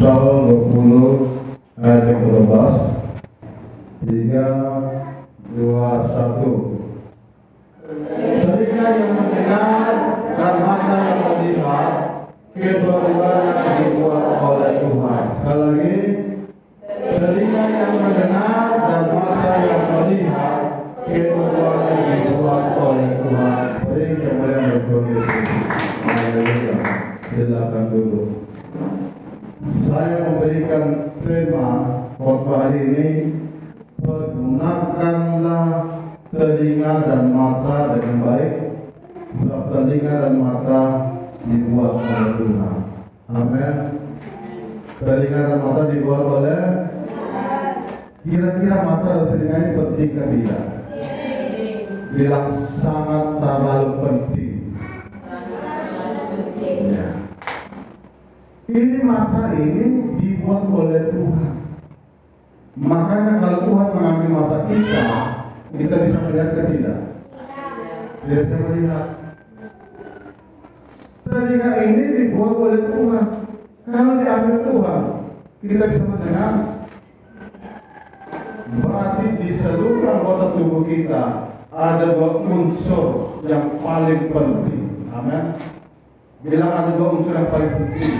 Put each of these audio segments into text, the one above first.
Psalm 20 ayat yang ke-12, 3, 2, 1. Telinga yang mendengar dan mata yang melihat, kedua-duanya dibuat oleh Tuhan. Sekali lagi, telinga yang mendengar dan mata yang melihat, kedua-duanya dibuat oleh Tuhan. Beri kemuliaan bagi Tuhan Yesus. Haleluya. Silakan duduk. Saya memberikan tema khotbah hari ini, pergunakanlah telinga dan mata dengan baik, sebab telinga dan mata dibuat oleh Tuhan. Amin. Telinga dan mata dibuat oleh, kira-kira mata dan telinga ini penting atau tidak? Bilang sangat terlalu penting. Ya. Ini mata ini dibuat oleh Tuhan. Makanya kalau Tuhan mengambil mata kita bisa melihat ke tidak? Tidak bisa melihat. Telinga ini dibuat oleh Tuhan. Kalau diambil Tuhan, kita bisa mendengar. Berarti di seluruh anggota tubuh kita ada dua unsur yang paling penting. Amin. Bilang ada dua unsur yang paling penting.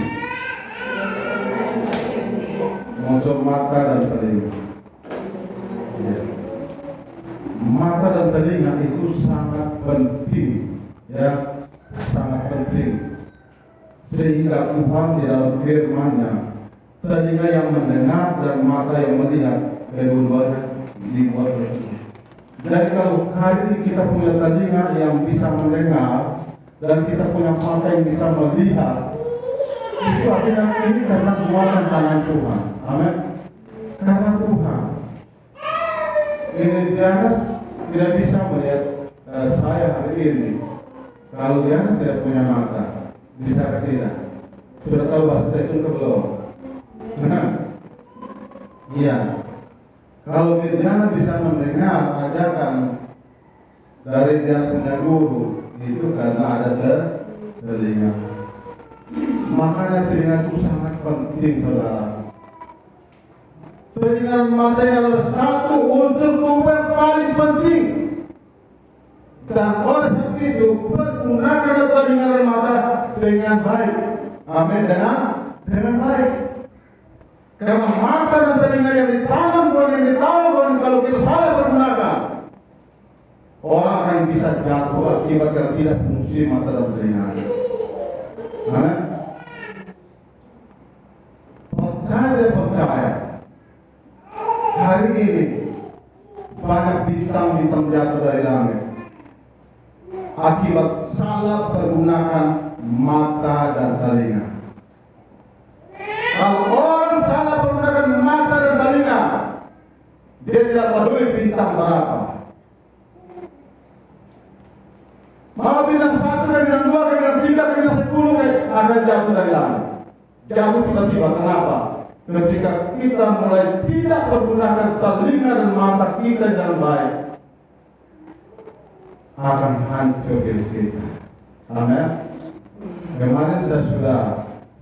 Unsur mata dan telinga. Ya. Mata dan telinga itu sangat penting, ya, sangat penting. Sehingga Tuhan di dalam firman-Nya, telinga yang mendengar dan mata yang melihat, kedua-duanya dibuat oleh Tuhan. Jadi kalau hari ini kita punya telinga yang bisa mendengar dan kita punya mata yang bisa melihat, itu artinya ini karena buatan tangan Tuhan. Amin. Karena Tuhan. Ini Diana tidak bisa melihat saya hari ini. Kalau Diana tidak punya mata, bisa ke tidak? Sudah tahu bahasa zaitun ke belum? Iya. Kalau Diana bisa mendengar ajakan dari dia punya guru, itu karena ada telinga. Makanya telinga itu sangat penting, saudara. Telinga dan mata adalah satu unsur tubuh yang paling penting. Dan oleh sebab itu, pergunakan telinga dan mata dengan baik. Amin. Dengan baik. Karena mata dan telinga yang ditanam Tuhan, kalau kita salah pergunakan, orang akan bisa jatuh akibat karena tidak fungsi mata dan telinga. Amin. Percaya. Hari ini banyak bintang-bintang jatuh dari langit akibat salah pergunakan mata dan telinga. Kalau orang salah pergunakan mata dan telinga, dia tidak peduli bintang berapa. Mau bintang 1, bintang 2, bintang 3, bintang 10 akan jatuh dari langit. Jatuh tiba-tiba. Kenapa? Ketika kita mulai tidak menggunakan telinga dan mata kita dengan baik, akan hancur diri kita. Amin. Kemarin saya sudah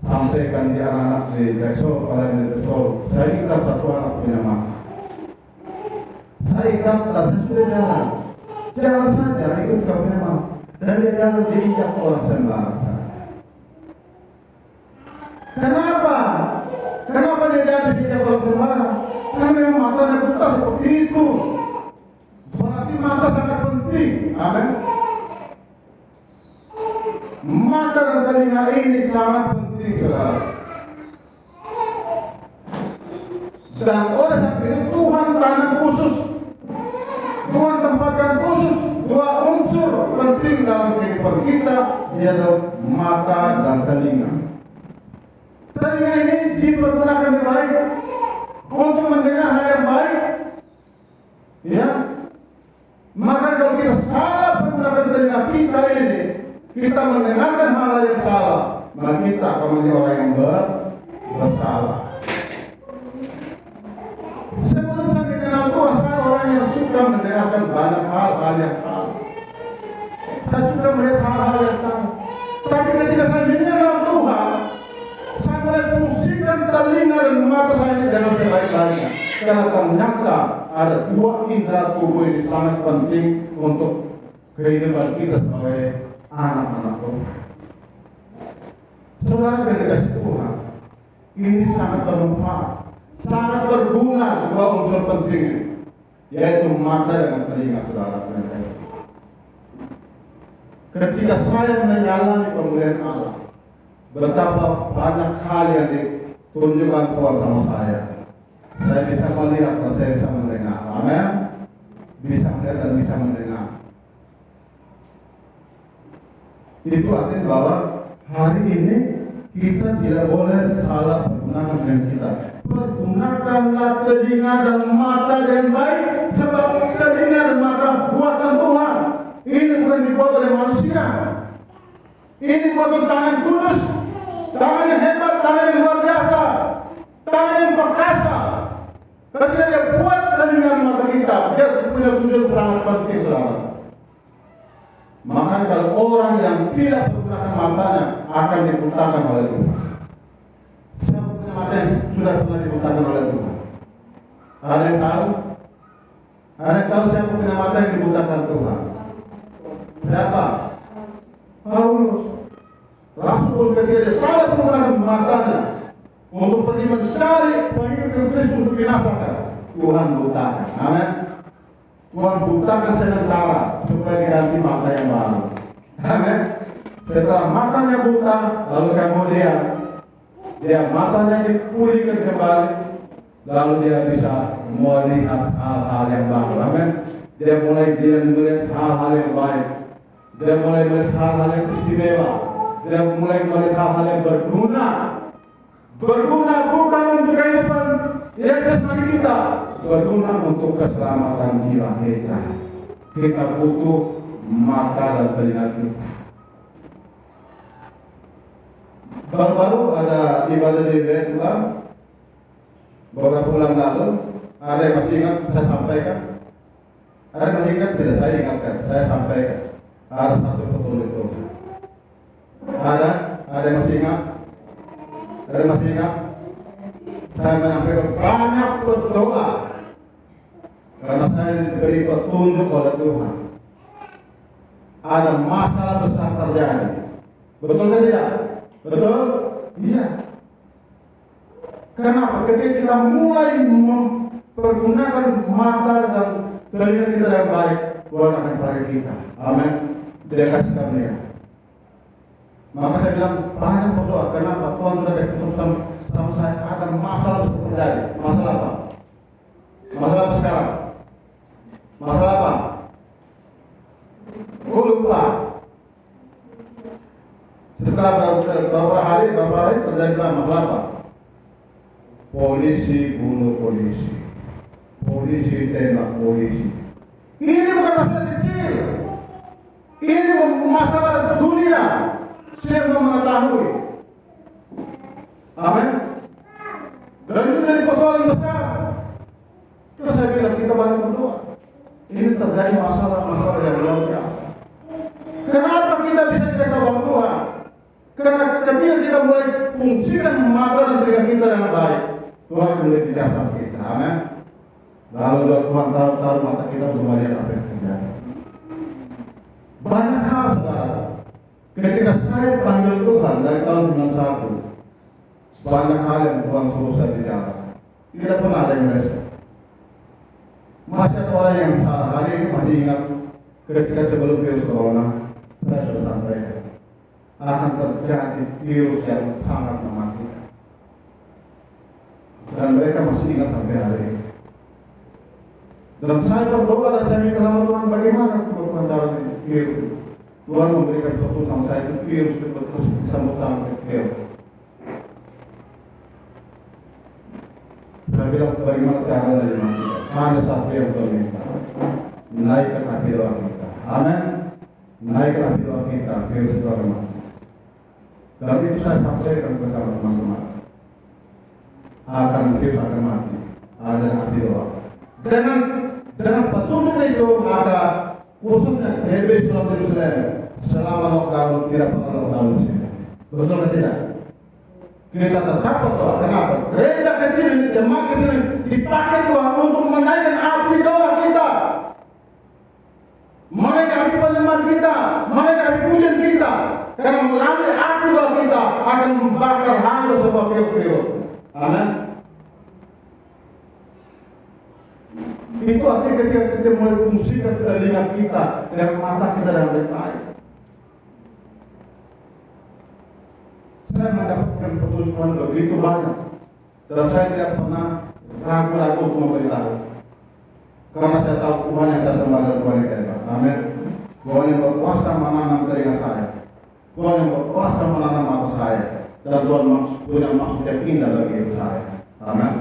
sampaikan di anak-anak di Tesol, kalian di Tesol, saya ikat satu anak punya mata. Saya ikat dan saya sudah jalan saja ikut ke punya mata, dan dia jalan diinjak orang sembarang. Kenapa dia jadi tidak orang sembarang? Karena memang matanya buta seperti itu. Berarti mata sangat penting. Amin. Mata dan telinga ini sangat penting, saudara. Dan oleh sebab itu Tuhan tanam khusus, Tuhan tempatkan khusus dua unsur penting dalam kehidupan kita, yaitu mata dan telinga. Telinga ini dipergunakan dengan baik untuk mendengar hal yang baik, ya. Maka kalau kita salah menggunakan telinga kita ini, kita mendengarkan hal yang salah, maka kita akan menjadi orang yang bersalah. Sebelum saya mengenal Tuhan, saya orang yang suka mendengarkan banyak hal-hal yang salah. Saya suka melihat hal-hal yang salah. Tapi ketika saya mendengar Karena ternyata ada dua indera tubuh ini sangat penting untuk kehidupan kita sebagai anak-anak Tuhan. Saudara yang dikasih Tuhan, ini sangat bermanfaat, sangat berguna dua unsur penting ini, yaitu mata dengan telinga, saudara. Ketika saya menyalami pemulihan Allah, betapa banyak hal yang ditunjukkan Tuhan sama saya. Saya bisa melihat dan saya bisa mendengar. Amin. Bisa melihat dan bisa mendengar. Itu artinya bahwa hari ini kita tidak boleh salah menggunakan dengan kita. Pergunakanlah telinga dan mata dengan baik, sebab telinga dan mata buatan Tuhan. Ini bukan dibuat oleh manusia. Ini buatan tangan kudus, tangan yang hebat, tangan yang luar biasa, tangan yang perkasa. Ketika dia buat telinga dan mata kita, dia punya tujuan sangat penting, saudara. Maka kalau orang yang tidak menggunakan matanya akan dibutakan oleh Tuhan. Siapa punya mata yang sudah pernah dibutakan oleh Tuhan? Ada yang tahu? Ada yang tahu siapa punya mata yang dibutakan Tuhan? Siapa? Paulus. Rasul ketika dia salah menggunakan matanya untuk pergi mencari pengikut Kristus untuk binasakan, Tuhan butakan. Amin. Tuhan butakan sementara supaya diganti mata yang baru. Amin. Setelah matanya buta, lalu kemudian dia matanya dipulihkan kembali, lalu dia bisa melihat hal-hal yang baru. Amin. Dia melihat hal-hal yang baik. Dia mulai melihat hal-hal yang istimewa. Dia mulai melihat hal-hal yang berguna. Berguna bukan untuk kehidupan yang jasmani kita, berguna untuk keselamatan jiwa kita. Kita butuh mata dan telinga kita. Baru-baru ada ibadah di Tuhan beberapa bulan lalu. Ada yang masih ingat saya sampaikan? Ada yang masih ingat? Tidak, saya ingatkan, saya sampaikan. Ada satu petunjuk itu. Ada yang masih ingat? Ada yang masih ingat? Saya menyampaikan banyak berdoa karena saya diberi petunjuk oleh Tuhan. Ada masalah besar terjadi. Betul tidak? Betul? Iya. Kenapa? Ketika kita mulai mempergunakan mata dan telinga kita yang baik, Tuhan akan pakai kita. Amin. Dia kasih karunia. Maka saya bilang banyak berdoa. Kenapa? Tuhan sudah kasih sama saya akan masalah itu terjadi. Masalah apa? Masalah apa sekarang? Masalah apa? Oh, lupa. Setelah beberapa hari terjadi masalah apa? Polisi bunuh polisi. Polisi tembak polisi. Ini bukan masalah kecil. Ini masalah dunia. Siapa mengetahui? Amin. Dan itu jadi persoalan besar. Terus saya bilang kita banyak berdoa. Ini terjadi masalah yang luar biasa. Kenapa kita bisa dikatakan orang Tuhan? Karena ketika kita mulai fungsikan mata dan telinga kita dengan baik, Tuhan akan mulai bicara sama kita. Amin. Lalu Tuhan taruh mata kita untuk melihat apa yang terjadi. Banyak hal, saudara. Ketika saya panggil Tuhan dari tahun 91, banyak hal yang Tuhan suruh saya bicara. Tidak pernah ada yang biasa. Masih ada orang yang hari ini masih ingat ketika sebelum virus corona, saya sudah sampaikan akan terjadi virus yang sangat mematikan. Dan mereka masih ingat sampai hari ini. Dan saya berdoa dan saya minta sama Tuhan, bagaimana Tuhan cara virus. Tuhan memberikan petunjuk sama saya itu virus itu terus disambut tangan kecil. Saya bilang bagaimana cara dari manusia. Hanya satu yang Tuhan minta, naikkan api doa kita. Amin. Naikkan api doa kita, virus itu akan mati. Dan itu saya sampaikan bersama teman-teman. Virus akan mati. Ada api doa. Dengan petunjuk itu maka khususnya TB Islam Jerusalem selama lockdown tidak pernah lockdown di sini. Betul atau tidak? Kita tetap berdoa. Kenapa? Gereja kecil ini, jemaat kecil ini dipakai Tuhan untuk menaikkan api doa kita, menaikkan api penyembahan kita, menaikkan api pujian kita. Karena melalui api doa kita akan membakar hangus semua piuk-piuk. Amin. Itu artinya ketika kita mulai fungsikan telinga kita dan mata kita dengan baik. Saya mendapatkan petunjukan begitu banyak dan saya tidak pernah ragu-ragu untuk memberitahu, karena saya tahu Tuhan yang saya sembah dan Tuhan yang hebat. Amin. Tuhan yang berkuasa menanam telinga saya, Tuhan yang berkuasa menanam mata saya, dan Tuhan punya maksud yang indah bagi hidup saya. Amin.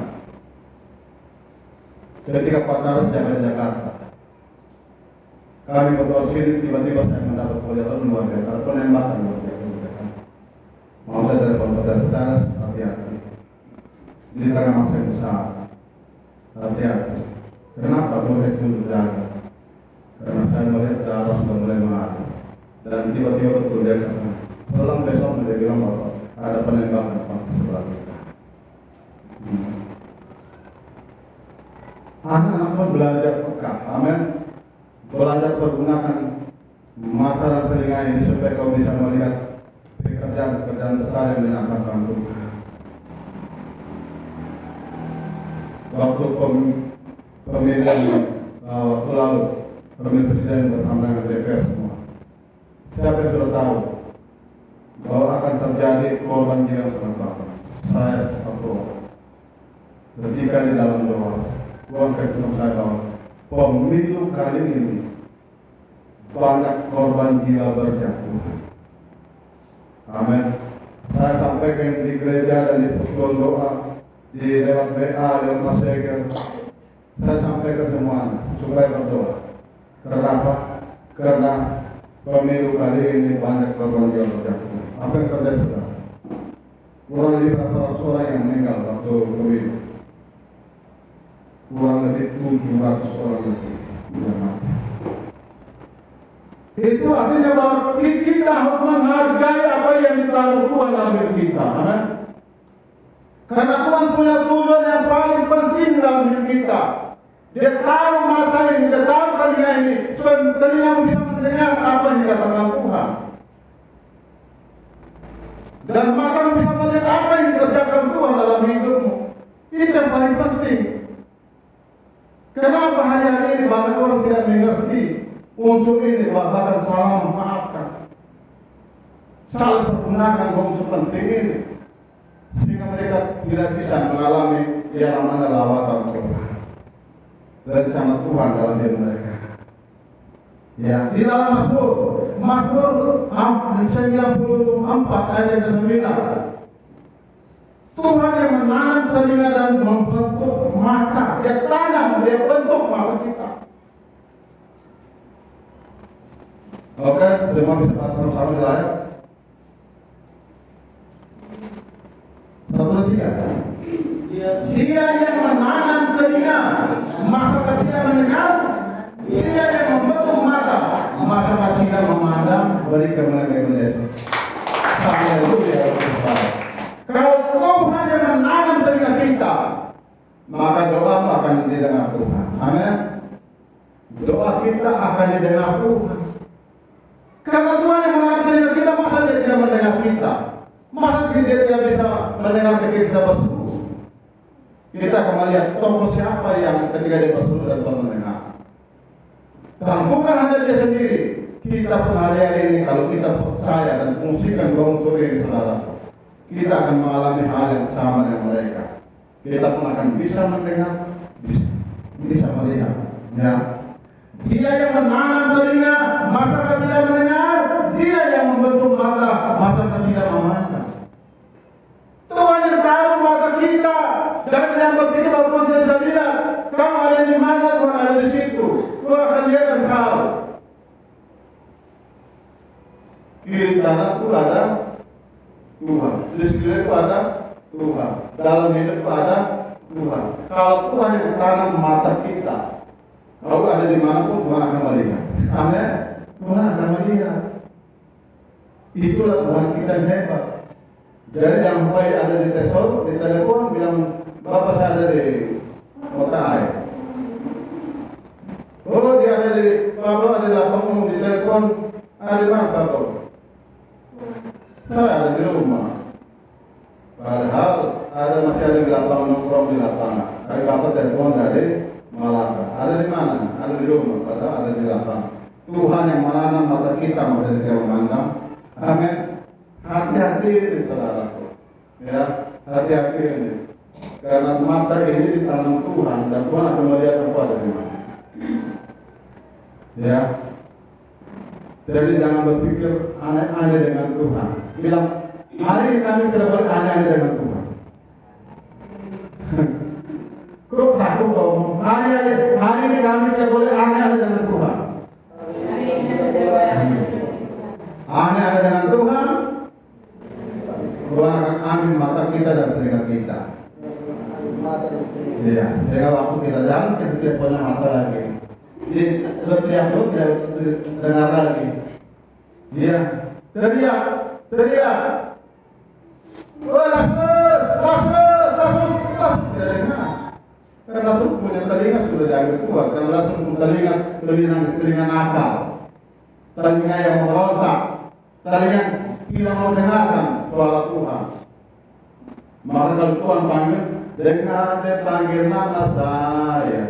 Ketika pacaran jaga di Jakarta, kami berdoa sini, tiba-tiba saya mendapat pernyataan luar biasa, penembakan luar biasa. Mau saya telepon saudara, hati-hati. Ini tengah masa yang besar, hati-hati. Kenapa boleh untuk jaga? Karena saya melihat darah sudah mulai mengalir, dan tiba-tiba betul dia kata, selang besok dia bilang bahwa ada penembakan di sebelah kita. Anak-anak pun belajar peka, amin. Belajar pergunakan mata dan telinga ini supaya kau bisa melihat pekerjaan besar yang dilakukan Tuhan. Waktu pemilihan waktu lalu, pemilihan presiden bersama dengan DPR semua, siapa yang sudah tahu bahwa akan terjadi korban jiwa yang sangat banyak? Saya approve. Ketika di dalam doa, Tuhan ketemu saya bahwa pemilu kali ini banyak korban jiwa berjatuhan. Amin. Saya sampaikan di gereja dan di persekutuan doa, di lewat WA, lewat messenger. Saya sampaikan semuanya supaya berdoa. Kenapa? Karena pemilu kali ini banyak korban jiwa berjatuhan. Apa yang terjadi sudah? Kurang lebih berapa ratus orang yang meninggal waktu pemilu. Kurang lebih 700 orang lebih yang mati. Itu artinya bahwa kita harus menghargai apa yang ditaruh Tuhan dalam hidup kita. Amin. Karena Tuhan punya tujuan yang paling penting dalam hidup kita. Dia taruh mata ini, dia taruh telinga ini, supaya telinga bisa mendengar apa yang dikatakan Tuhan. Dan mata bisa melihat apa yang dikerjakan Tuhan dalam hidupmu. Itu yang paling penting. Kenapa hari-hari ini banyak orang tidak mengerti unsur ini, bahkan salah memanfaatkan, salah pergunakan unsur penting ini, sehingga mereka tidak bisa mengalami yang namanya lawatan Tuhan, rencana Tuhan dalam diri mereka. Ya, di dalam Mazmur 94 ayat yang ke-9, Tuhan yang menanam telinga dan membentuk mata. Dia tanam, dia bentuk mata kita. Oke, terima kasih Pak sama-sama di layar. 1 dan 3. Dia yang menanam telinga, maka tidak mendengar. Dia yang membentuk mata, maka tidak memandang. Berikan mereka Yesus. Haleluya. Kalau Tuhan yang menanam telinga kita, maka doa akan didengar Tuhan. Amin. Doa kita akan didengar Tuhan. Karena Tuhan yang menanam telinga kita, masa dia tidak mendengar kita? Masa dia tidak bisa mendengar ketika kita berseru? Kita akan melihat tokoh siapa yang ketika dia berseru dan Tuhan mendengar. Dan bukan hanya dia sendiri, kita pun hari-hari ini kalau kita percaya dan fungsikan unsur ini, saudara, kita akan mengalami hal yang sama dengan mereka. Kita pun akan bisa mendengar, bisa melihat. Ya. Dia yang menanam telinga, masa tidak mendengar. Dia yang membentuk mata, masa tidak memandang. Tuhan yang taruh mata kita, dan yang berpikir bahwa Tuhan tidak bisa lihat. Kamu ada di mana, Tuhan ada di situ. Tuhan akan lihat engkau. Kiri kanan itu ada Tuhan. Di sekitar itu ada Tuhan. Dalam hidup itu ada Tuhan. Kalau Tuhan yang tanam mata kita, kalau ada di mana pun Tuhan akan melihat. Amin. Tuhan akan melihat. Itulah Tuhan kita yang hebat. Jadi yang baik ada di telepon bilang bapak saya ada di kota air. Oh dia ada di Pablo ada di lapang di telepon ada di mana Pablo? Saya ada di rumah. Padahal masih ada di lapangan nongkrong di lapangan. Tapi bapak telepon dari Malaka. Ada di mana? Ada di rumah. Padahal ada di lapangan. Tuhan yang menanam mata kita maka dia memandang. Amin. Hati-hati ini saudaraku. Ya, hati-hati ini. Karena mata ini ditanam Tuhan dan Tuhan akan melihat apa ada di mana. Ya. Jadi jangan berpikir aneh-aneh dengan Tuhan. Bilang, hari ini kami tidak boleh aneh-aneh dengan Tuhan. Kau takut ngomong, hari ini kami tidak boleh aneh-aneh dengan Tuhan. Aneh-aneh dengan Tuhan, Tuhan akan ambil mata kita dan telinga kita. Iya, sehingga waktu kita jalan kita tidak punya mata lagi. Jadi teriak itu tidak dengar lagi. Iya, teriak. Oh Lazarus. Tidak dengar. Karena Lazarus punya telinga sudah diambil keluar. Karena Lazarus punya telinga nakal, telinga yang memberontak, telinga yang tidak mau dengarkan suara Tuhan. Maka kalau Tuhan panggil, dengar dia panggil nama saya,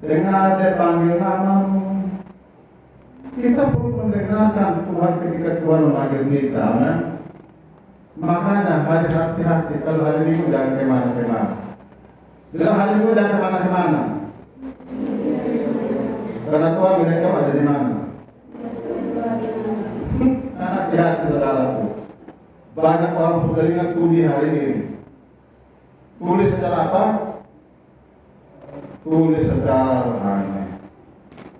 dengar dia panggil namamu. Kita perlu mendengarkan Tuhan ketika Tuhan memanggil kita. Amen. Makanya hati-hati kalau hari Minggu jangan kemana-kemana. Bilang hari Minggu jangan kemana-kemana. Karena Tuhan melihat kamu ada di mana. Hati-hati saudaraku. Banyak orang berkeringat tuli hari ini. Tulis secara apa? Tulis secara rohani.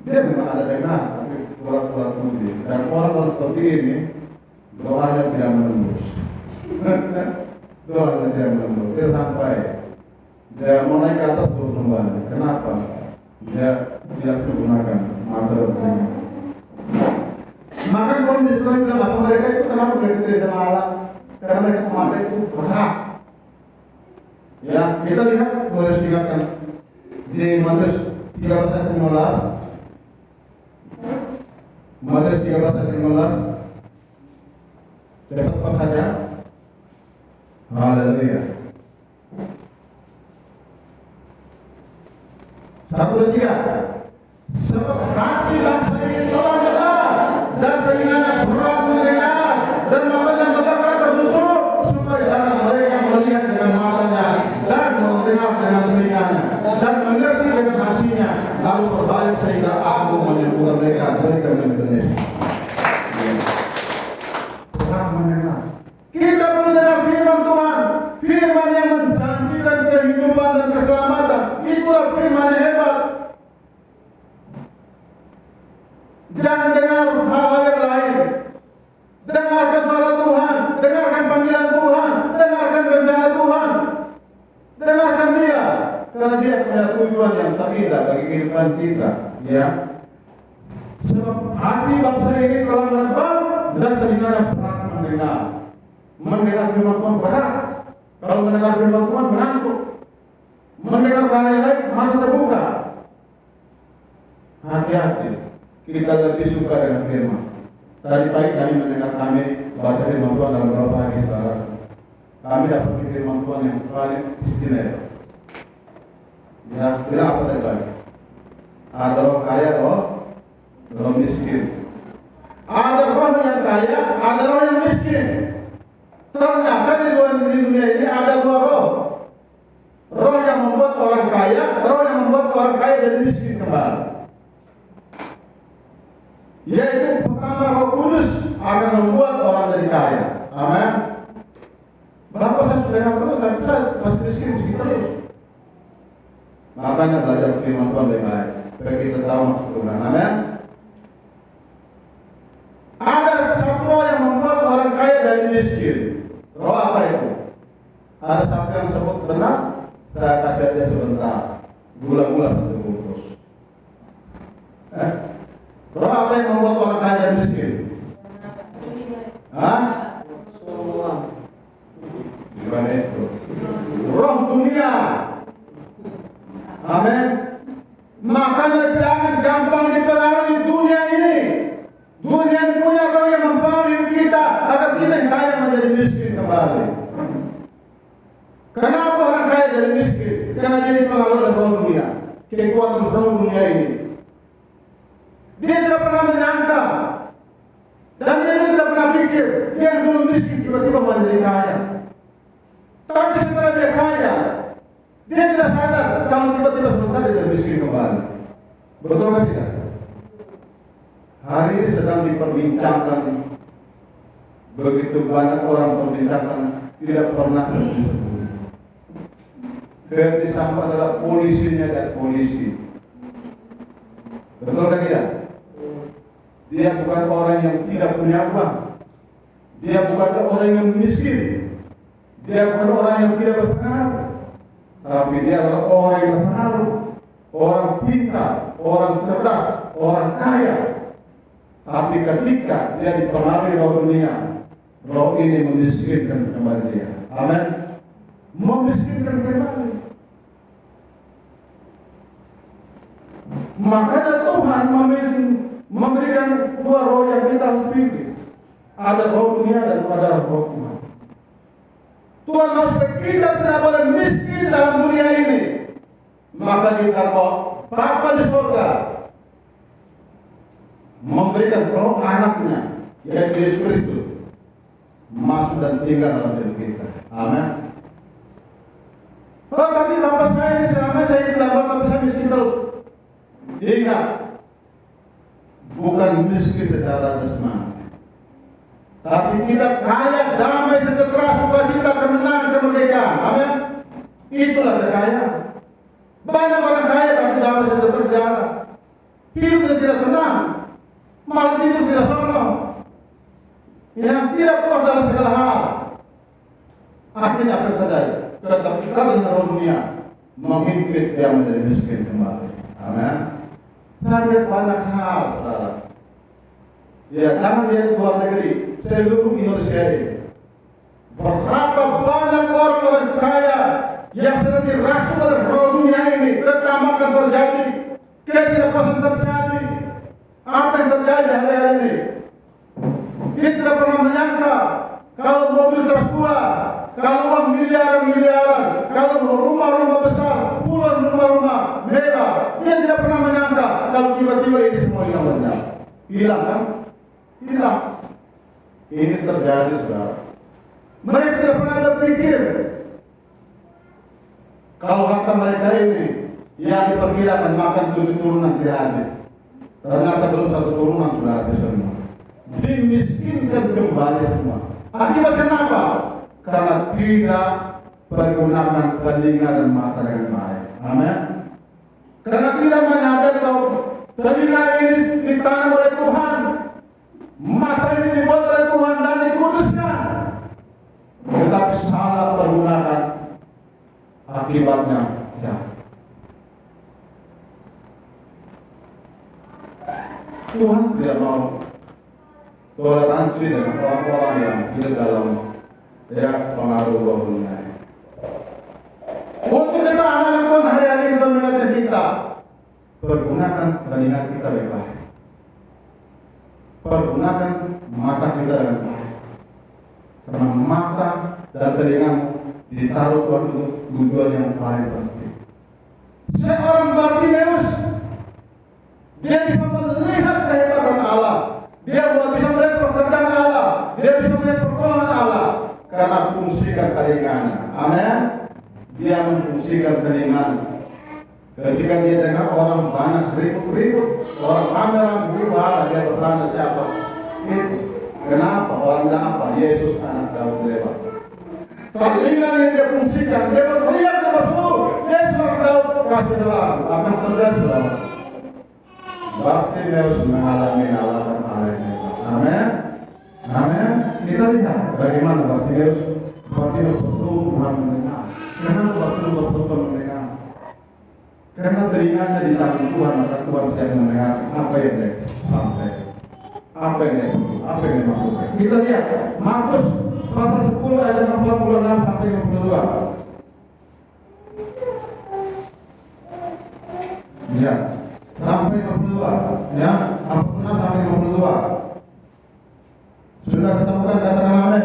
Dia memang ada dengar, tapi pura-pura tuli. Dan orang seperti ini doanya tidak menembus. Doanya tidak menembus. Dia sampai dia mau naik ke atas terus kembali. Kenapa? Dia tidak menggunakan mata dan telinga. Maka kalau misalnya bilang apa mereka itu kenapa mereka tidak sama Allah? Karena mereka mata itu berat. Ya, kita lihat boleh diingatkan di Matius 13 ayat 15. Matius 13 ayat 15. Cepat saja. Haleluya. 1 dan 3. Sebab hati bangsa ini telah benar dan telinganya berat mendengar dan matanya belakang tertutup supaya jangan mereka melihat dengan matanya dan mendengar dengan telinganya dan mengerti dengan hatinya lalu berbalik sehingga aku menyembuhkan mereka dari kementerian. Berat mendengar. Kita perlu dengar firman Tuhan, firman yang menjanjikan kehidupan dan keselamatan. Itulah firman yang hebat. Jangan dengar hal-hal yang lain. Dengarkan suara Tuhan, dengarkan panggilan Tuhan, dengarkan rencana Tuhan. Dengarkan Dia, karena Dia punya tujuan yang terindah bagi kehidupan kita. Ya. Sebab hati bangsa ini telah menebal dan telinganya berat mendengar. Mendengar firman Tuhan berat. Kalau mendengar firman Tuhan mengantuk. Mendengar hal yang lain mata terbuka. Hati-hati. Kita lebih suka dengan firman. Tadi pagi kami mendengar kami baca firman Tuhan dalam beberapa pagi saudara. Kami dapat firman Tuhan yang paling istimewa. Ya, bilang apa tadi pagi? Ada roh kaya, roh miskin. Ada roh yang kaya, ada roh yang miskin. Ternyata di dunia ini ada dua roh. Roh yang membuat orang kaya, roh yang membuat orang kaya jadi miskin kembali. Yaitu pertama Roh Kudus akan membuat orang jadi kaya. Amin. Bapak saya sudah dengar terus, tapi saya masih miskin terus. Makanya belajar firman Tuhan baik-baik, supaya kita tahu maksud Tuhan. Amin. Ada satu roh yang membuat orang kaya jadi miskin. Roh apa itu? Ada satu yang sebut benar, saya kasih dia sebentar. Gula-gula satu bungkus. Roh apa yang membuat orang kaya dan miskin? Hah? Semua. kita yang kaya menjadi miskin kembali. Kenapa orang kaya jadi miskin? Karena dia dipengaruhi oleh roh dunia, kekuatan roh dunia ini. Dia tidak pernah menyangka, dan dia tidak pernah pikir dia yang dulu miskin tiba-tiba menjadi kaya. Tapi setelah dia kaya, dia tidak sadar kalau tiba-tiba sebentar dia jadi miskin kembali. Betul kan tidak? Hari ini sedang diperbincangkan, begitu banyak orang membincangkan, tidak pernah terjadi. Ferdy Sambo adalah polisinya dan polisi. Betul kan tidak? Dia bukan orang yang tidak punya uang. Dia bukan orang yang miskin. Dia bukan orang yang tidak berpengaruh. Tapi dia adalah orang yang berpengaruh, orang pintar, orang cerdas, orang kaya. Tapi ketika dia dipengaruhi roh dunia, roh ini memiskinkan kembali dia. Amin. Memiskinkan kembali. Makanya Tuhan memberikan dua roh yang kita harus pilih. Ada roh dunia dan ada roh Tuhan. Tuhan mau supaya kita tidak boleh miskin dalam dunia ini. Maka kita bahwa Bapa di surga memberikan roh anaknya, yaitu Yesus Kristus, masuk dan tinggal dalam diri kita. Amin. Oh, tapi Bapak saya ini selama saya di dalam tapi saya miskin terus. Ingat, bukan miskin secara jasmani, tapi kita kaya, damai, sejahtera, sukacita, kemenangan, kemerdekaan. Amin. Itulah kekayaan. Banyak orang kaya tapi damai, sejahtera tidak ada. Hidupnya tidak tenang, malah hidup tidak sombong, yang tidak puas dalam segala hal. Akhirnya apa yang terjadi? Keterikatan dengan roh dunia menghimpit dia menjadi miskin kembali. Amin. Saya lihat banyak hal, saudara. Ya, jangan lihat luar negeri, seluruh Indonesia ini. Berapa banyak orang-orang kaya yang sedang dirasuki oleh roh dunia ini, ketamakan terjadi, ketidakpuasan terjadi. Apa yang terjadi hari-hari ini? Kita tidak pernah menyangka kalau mobil kelas 2, kalau uang miliaran, kalau rumah-rumah besar, puluhan rumah-rumah mewah. Dia tidak pernah menyangka kalau tiba-tiba ini semua hilang lenyap. Hilang kan? Hilang. Ini terjadi, saudara. Mereka tidak pernah berpikir kalau harta mereka ini yang diperkirakan makan 7 turunan tidak habis. Ternyata belum 1 turunan sudah habis semua. Dimiskinkan kembali semua. Akibat kenapa? Karena tidak pergunakan telinga dan mata dengan baik. Amin. Karena tidak menyadari bahwa telinga ini ditanam oleh Tuhan, mata ini dibuat oleh Tuhan dan dikuduskan. Tetapi salah pergunakan, akibatnya jahat. Tuhan tidak mau toleransi dengan orang-orang yang hidup dalam pengaruh roh dunia. Untuk kita anak-anak Tuhan hari-hari kita mengingatkan kita, pergunakan telinga kita baik-baik, pergunakan mata kita dengan baik, karena mata dan telinga ditaruh Tuhan untuk tujuan yang paling penting. Seorang Bartimeus, dia bisa melihat kehebatan Allah, dia bisa melihat pekerjaan Allah, dia bisa melihat pertolongan Allah karena fungsikan telinganya. Amin. Dia memfungsikan telinganya. Ketika dia dengar orang banyak ribut-ribut, orang kamera berubah, dia bertanya siapa itu. Kenapa? Orang bilang apa? Yesus anak Daud lewat. Telinga yang dia fungsikan, dia berteriak kepada Tuhan, Yesus anak Daud kasihlah. Apa yang terjadi? Bartimeus mengalami alasan Allah ini. Amin. Amin. Kita lihat bagaimana Bartimeus betul Tuhan mendengar. Kenapa betul Tuhan mendengar? Karena telinganya ditanggung Tuhan, maka Tuhan sedang mendengar apa yang dia sampaikan, apa yang dia maksudkan. Kita lihat Markus pasal 10 ayat 46 sampai 52. Ya. Sampai 52, ya, 46 sampai 52. Sudah ketemukan, katakan amin.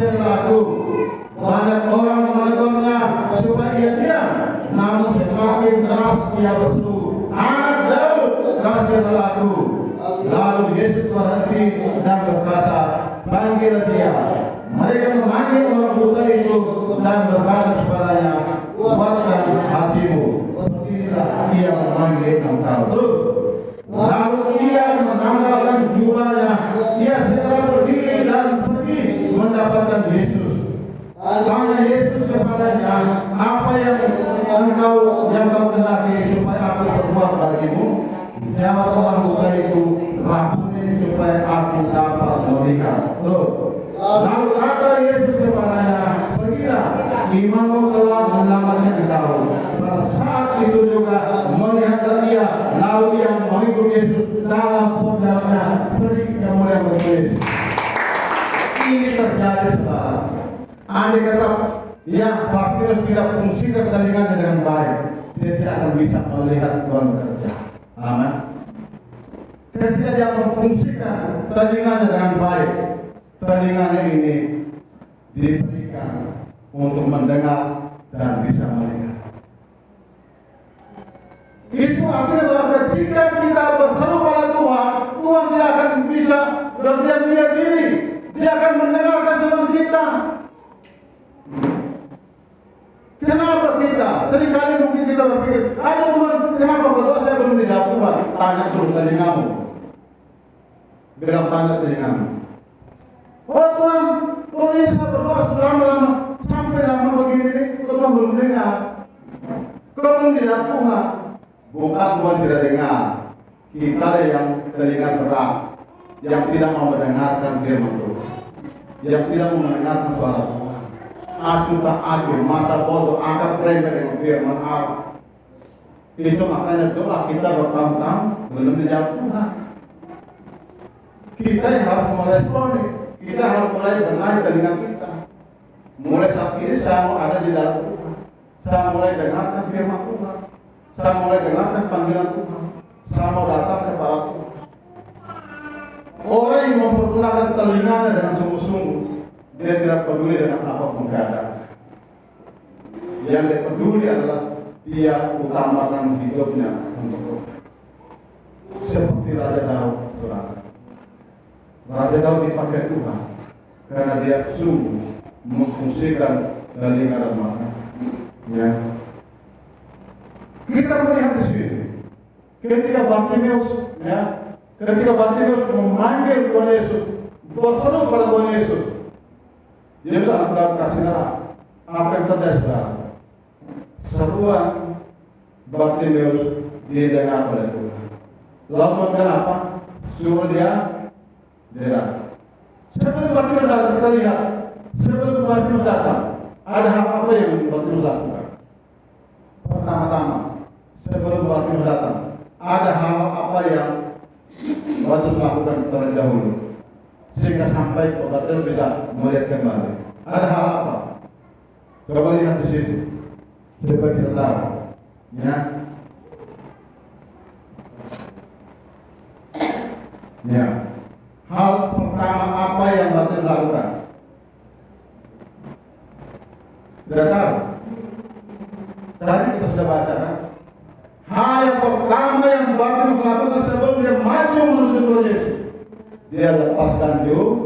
kasihanlah aku. Banyak orang menegurnya supaya ia diam, namun semakin keras ia berseru, anak Daud, kasihanlah aku. Lalu Yesus berhenti dan berkata, panggil dia. Mereka memanggil orang buta itu dan berkata kepadanya, kuatkan hatimu, beginilah ia memanggil engkau. Terus, lalu ia menanggalkan jubahnya, ia segera berdiri dan pergi mendapatkan Yesus. Tanya Yesus kepadanya, apa yang kau kehendaki supaya aku berbuat bagimu? Jawab orang buta itu, rampuni supaya aku dapat melihat. Terus, lalu kata Yesus kepadanya, pergilah, imanmu telah menyelamatkan engkau. Pada saat itu juga melihatlah ia, lalu ia mengikut Yesus dalam perjalanannya pergi ke kemuliaan Yesus. Ini terjadi saudara. Andai kata yang Bartimeus tidak fungsikan telinganya dengan baik, dia tidak akan bisa melihat Tuhan bekerja. Amin. Ketika dia memfungsikan telinganya dengan baik, telinganya ini diberikan untuk mendengar dan bisa melihat. Itu artinya bahwa ketika kita berseru pada Tuhan, Tuhan tidak akan bisa berdiam diri. Dia akan mendengarkan seruan kita. Kenapa kita? Seringkali mungkin kita berpikir, aduh Tuhan, kenapa berdoa saya belum dijawab Tuhan? Tanya terus telingamu. Bilang tanya telingamu. Oh Tuhan, oh ini saya berdoa sudah lama-lama, sampai lama begini nih, Tuhan belum dengar. Kau belum dijawab Tuhan. Bukan Tuhan tidak dengar. Kita yang telinga kerak, yang tidak mau mendengarkan firman Tuhan, yang tidak mau mendengarkan suara Tuhan. Acuh tak acuh, masa bodoh, anggap remeh dengan firman Allah. Itu makanya doa kita bertahun-tahun belum dijawab Tuhan. Kita yang harus merespon, kita harus mulai benahi telinga kita. Mulai saat ini saya mau ada di dalam Tuhan. Saya mulai dengarkan firman Tuhan. Saya mulai dengarkan panggilan Tuhan. Saya mau datang kepada Tuhan. Orang yang mempergunakan telinganya dengan sungguh-sungguh, dia tidak peduli dengan apapun keadaan. Yang dia peduli adalah dia utamakan hidupnya untuk Tuhan. Seperti Raja Daud, saudara. Raja Daud dipakai Tuhan karena dia sungguh memfungsikan telinga dan mata. Ya. Kita melihat di sini, ketika Bartimeus memanggil Tuhan Yesus, berseru pada Tuhan Yesus, Yesus anak Daud kasihlah. Apa yang terjadi saudara? Seruan Bartimeus didengar oleh Tuhan. Lalu Tuhan apa? Suruh dia dengar. Sebelum Bartimeus datang, kita lihat. Sebelum Bartimeus datang, ada hal apa yang Bartimeus lakukan? Pertama-tama, sebelum Bartimeus datang, ada hal apa yang Bartimeus lakukan terlebih dahulu, sehingga sampai Bartimeus bisa melihat kembali. Ada hal apa? Coba lihat di situ. Coba kita tahu. Ya. Ya. Hal pertama apa yang Bartimeus lakukan? Sudah tahu? Tadi kita sudah baca kan? Hal yang pertama yang Bartimeus lakukan sebelum dia maju menuju Tuhan Yesus, dia lepaskan jubah.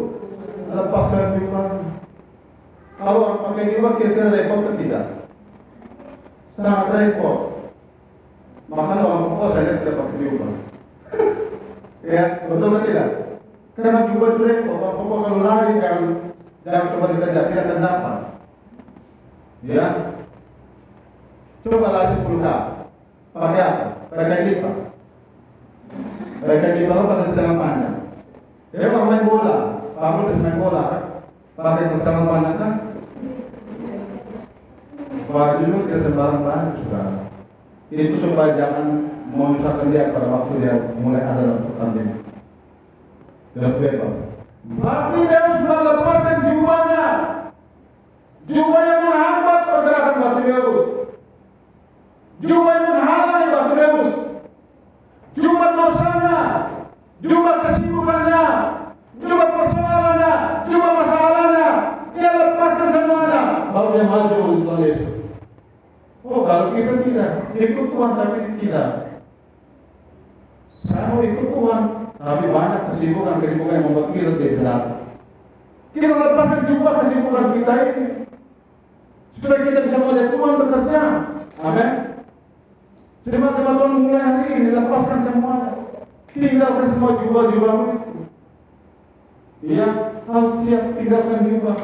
Kalau orang pakai jubah kira-kira repot atau tidak? Sangat repot. Makanya orang saya lihat tidak pakai jubah. Ya, betul atau tidak? Karena jubah itu repot. Orang kalau lari jangan coba dikejar, tidak akan dapat. Ya, coba lari 10 kali. Pakai apa? Pakai lipat. Pakai lipat pada celana panjang. Orang main bola, Pak main bola kan? Pakai celana panjang kan? Baju dia sembarang baju sudah. Itu supaya jangan memisahkan dia pada waktu dia mulai azan pertandingan. Tidak bebas. Bartimeus melepaskan jubahnya. Jubah yang menghambat pergerakan Bartimeus. Jubah yang menghalangi Bartimeus. Jubah dosanya, jubah kesibukannya, jubah persoalannya, jubah masalahnya. Dia Oh, kalau kita tidak ikut Tuhan tapi tidak. Saya mau ikut Tuhan, tapi banyak kesibukan yang membuat kita di belakang. Kita lepaskan jumpa kesibukan kita ini, supaya kita bisa melihat Tuhan bekerja. Amin. Teman-teman Tuhan mulai hari ini lepaskan semuanya, tinggalkan semua jubah-jubah itu. Iya, siap tinggalkan jubah.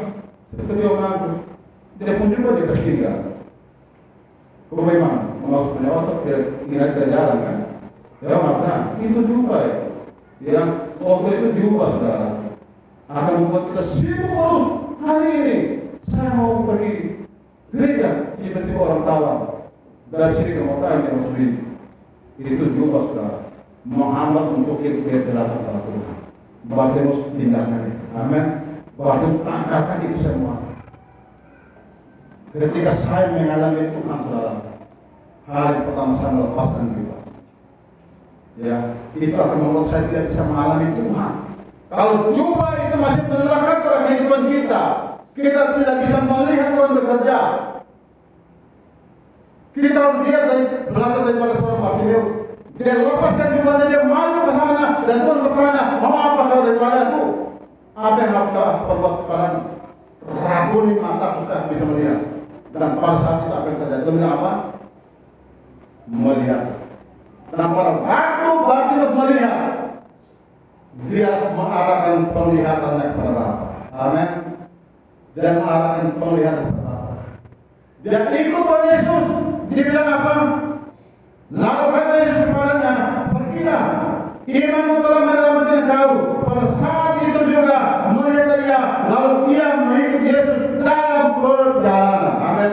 Seperti orang tidak pun jubah dia tinggal. Kau memang mau punya otak kira-kira jalan kan? Ya makna itu jubah ya. Yang waktu itu jubah saudara akan membuat kita sibuk terus. Hari ini saya mau pergi gereja, tiba-tiba orang tawar dari sini ke kota yang harus itu jubah saudara menghambat untuk kita berjalan sama Tuhan. Berarti harus tindakan itu. Amin. Berarti tanggalkan itu semua. Ketika saya mengalami Tuhan saudara, hal yang pertama saya melepaskan jubah. Ya, itu akan membuat saya tidak bisa mengalami Tuhan. Kalau jubah itu masih melekat pada kehidupan kita, kita tidak bisa melihat Tuhan bekerja. Kita lihat dari belajar daripada seorang Bartimeus, dia lepaskan jubahnya, dia maju ke sana, dan Tuhan bertanya, mau apa kau daripada aku? Apa yang harus kau perbuat sekarang? Rabuni mata kita bisa melihat, dan pada saat itu akan terjadi. Demi apa? Melihat. Dan pada waktu Bartimeus melihat, dia mengarahkan penglihatannya kepada Bapa. Amin. Dia mengarahkan penglihatan kepada Bapa. Dia ikut Tuhan Yesus. Dia bilang apa? Lalu kata Yesus kepadanya, pergilah, imanmu telah menyelamatkan kau. Pada saat itu juga melihat dia, lalu dia mengikut Yesus dalam perjalanan. Amin.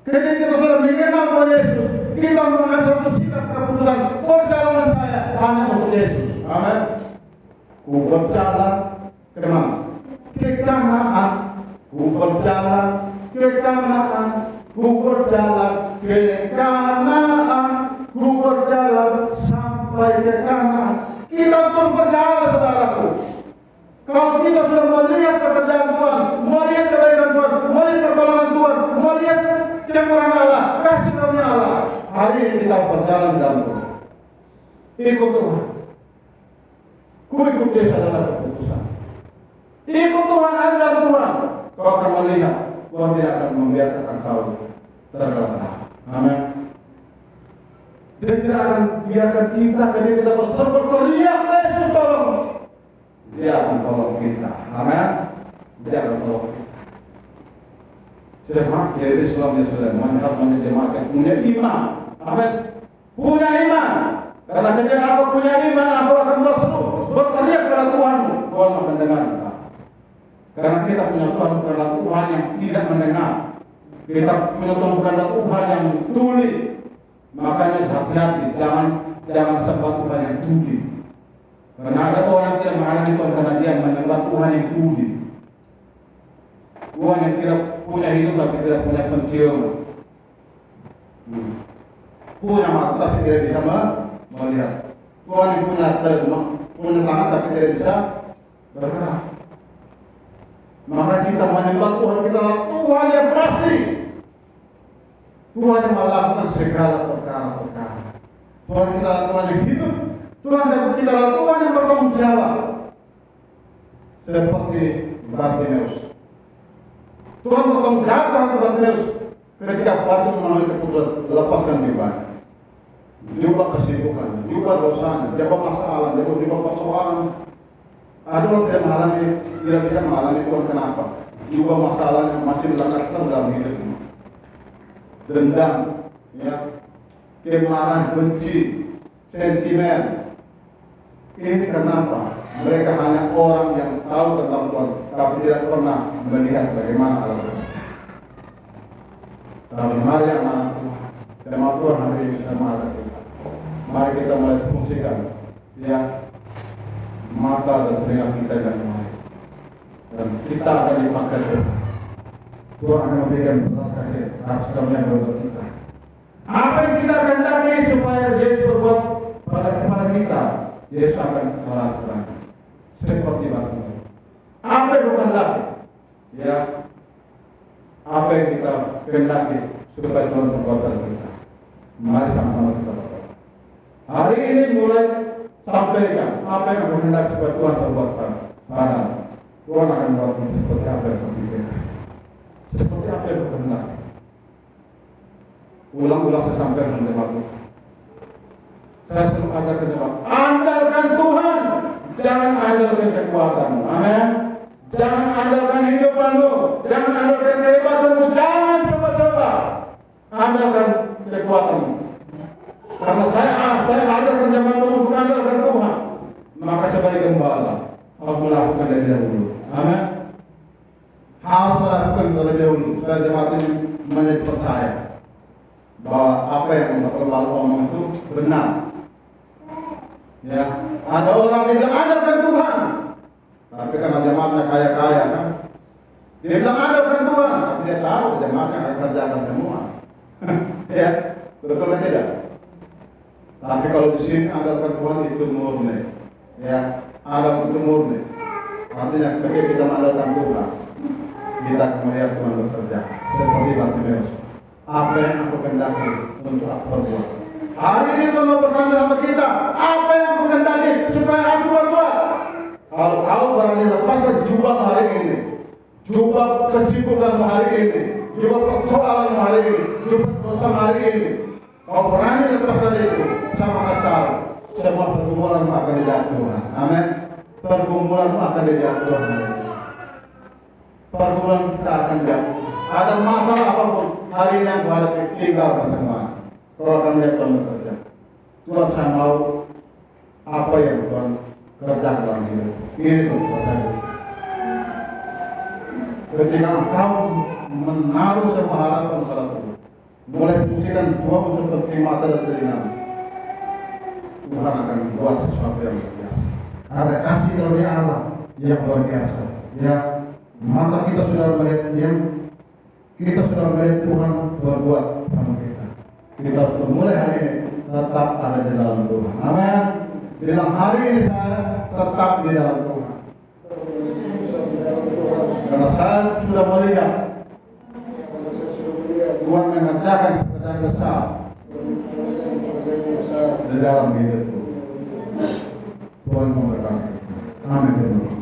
Ketika kita sudah mengenal Tuhan Yesus, kita mengambil satu sikap keputusan, perjalanan saya hanya untuk Yesus. Amin. Ku berjalan ke mana? Ke Kanaan. Ku berjalan ke Kanaan. Ku berjalan ke Kanaan. Ku berjalan sampai ke Kanaan. Kita terus berjalan, saudaraku. Kalau kita sudah melihat pekerjaan Tuhan, melihat kebaikan Tuhan, melihat pertolongan Tuhan, melihat cemburan Allah, kasih karunia Allah, hari ini kita berjalan di dalam Tuhan. Ikut Tuhan. Ku ikut Yesus adalah keputusan. Ikut Tuhan adalah Tuhan. Kau akan melihat Tuhan tidak akan membiarkan engkau tergeletak. Amin. Dia tidak akan biarkan kita ketika kita berteriak, Yesus tolong. Dia akan tolong kita. Amin. Dia akan tolong kita. Jemaat dari Islam yang sudah menjadi jemaat yang punya iman. Amin. Punya iman. Karena ketika aku punya iman, aku akan berseru, berteriak kepada Tuhan. Tuhan akan dengar. Karena kita punya Tuhan bukanlah Tuhan yang tidak mendengar. Kita punya Tuhan bukanlah Tuhan yang tuli. Makanya hati-hati, jangan sembah Tuhan yang tuli. Karena ada orang tidak mengalami Tuhan karena dia menyembah Tuhan yang tuli. Tuhan yang tidak punya hidup tapi tidak punya penciuman. Punya mata tapi tidak bisa melihat. Tuhan yang punya tangan tapi tidak bisa bergerak. Maka kita menyembah Tuhan, kita adalah Tuhan yang pasti. Tuhan yang melakukan segala perkara-perkara. Tuhan kita adalah Tuhan yang hidup. Tuhan kita adalah Tuhan yang bertanggung jawab. Seperti Bartimeus. Tuhan bertanggung jawab terhadap Bartimeus ketika Bartimeus mengambil keputusan lepaskan jubahnya. Jubah kesibukan, jubah dosanya, jubah masalah, jubah persoalan. Ada orang tidak bisa mengalami Tuhan kenapa? Jubah masalahnya masih melekat dalam hidupnya. Dendam, ya, kemarahan, benci, sentimen. Ini kenapa? Mereka hanya orang yang tahu tentang Tuhan, tapi tidak pernah melihat bagaimana Allah bekerja. Tapi mari anak Tuhan, tema Tuhan hari ini sama kita. Mari kita mulai fungsikan, ya, mata dan telinga kita yang mulai. Dan kita akan dipakai Tuhan. Tuhan akan memberikan belas kasih atas karunia buat kita. Apa yang kita kehendaki supaya Yesus berbuat kepada kita, Yesus akan melakukan seperti Bartimeus. Apa yang bukan lagi, ya, apa yang kita kehendaki supaya Tuhan berkuatkan kita. Mari sama-sama kita berdoa. Hari ini mulai sampaikan apa yang kamu hendak supaya Tuhan perbuatkan. Padahal Tuhan akan membuatmu seperti apa yang kamu pikirkan. Seperti apa yang kamu hendak. Ulang-ulang saya sampaikan jemaatku. Saya selalu ajarkan jemaat, andalkan Tuhan, jangan andalkan kekuatanmu. Amin. Jangan andalkan hidupanmu, jangan andalkan kehebatanmu, jangan coba-coba andalkan kekuatanmu. Karena saya ajarkan jemaatku untuk andalkan Tuhan, maka sebagai gembala harus melakukan dari dahulu. Amin. Harus melakukan dari dahulu supaya jemaat ini menjadi percaya bahwa apa yang Bapak omong itu benar. Ya, ada orang yang bilang andalkan Tuhan, tapi karena jemaatnya kaya-kaya kan, dia bilang andalkan Tuhan, tapi dia tahu jemaatnya akan kerjakan semua. Ya, betul tidak? Tapi kalau di sini andalkan Tuhan itu murni, ya, andalkan itu murni. Artinya ketika kita andalkan Tuhan, kita akan melihat Tuhan bekerja seperti Bartimeus. Apa yang aku kehendaki untuk aku perbuat. Hari ini Tuhan bertanya sama kita, apa yang aku kehendaki supaya aku berbuat. Kalau kau berani lepaskan jubah hari ini, jubah kesibukan hari ini, jubah persoalan hari ini, jubah dosa hari ini, kau berani lepaskan itu, sama kata semua pergumulan akan dilihat Tuhan. Amin. Pergumulan akan dilihat Tuhan. Pergumulan kita akan dilihat. Ada masalah apapun hari ini yang kau hadapi, tinggalkan semua. Kau akan lihat Tuhan bekerja. Tuhan saya mau apa yang Tuhan kerjakan dalam hidup. Ini Tuhan. Ketika engkau menaruh semua harapan pada Tuhan, mulai fungsikan Tuhan seperti mata dan telinga, Tuhan akan membuat sesuatu yang luar biasa. Ada kasih dari Allah yang luar biasa. Ya, mata kita sudah melihat yang kita sudah melihat Tuhan berbuat sama kita. Kita harus mulai hari ini tetap ada di dalam Tuhan. Amin. Bilang hari ini saya tetap di dalam Tuhan. Karena saya sudah melihat Tuhan mengerjakan pekerjaan besar di dalam hidupku. Tuhan memberkati. Amin.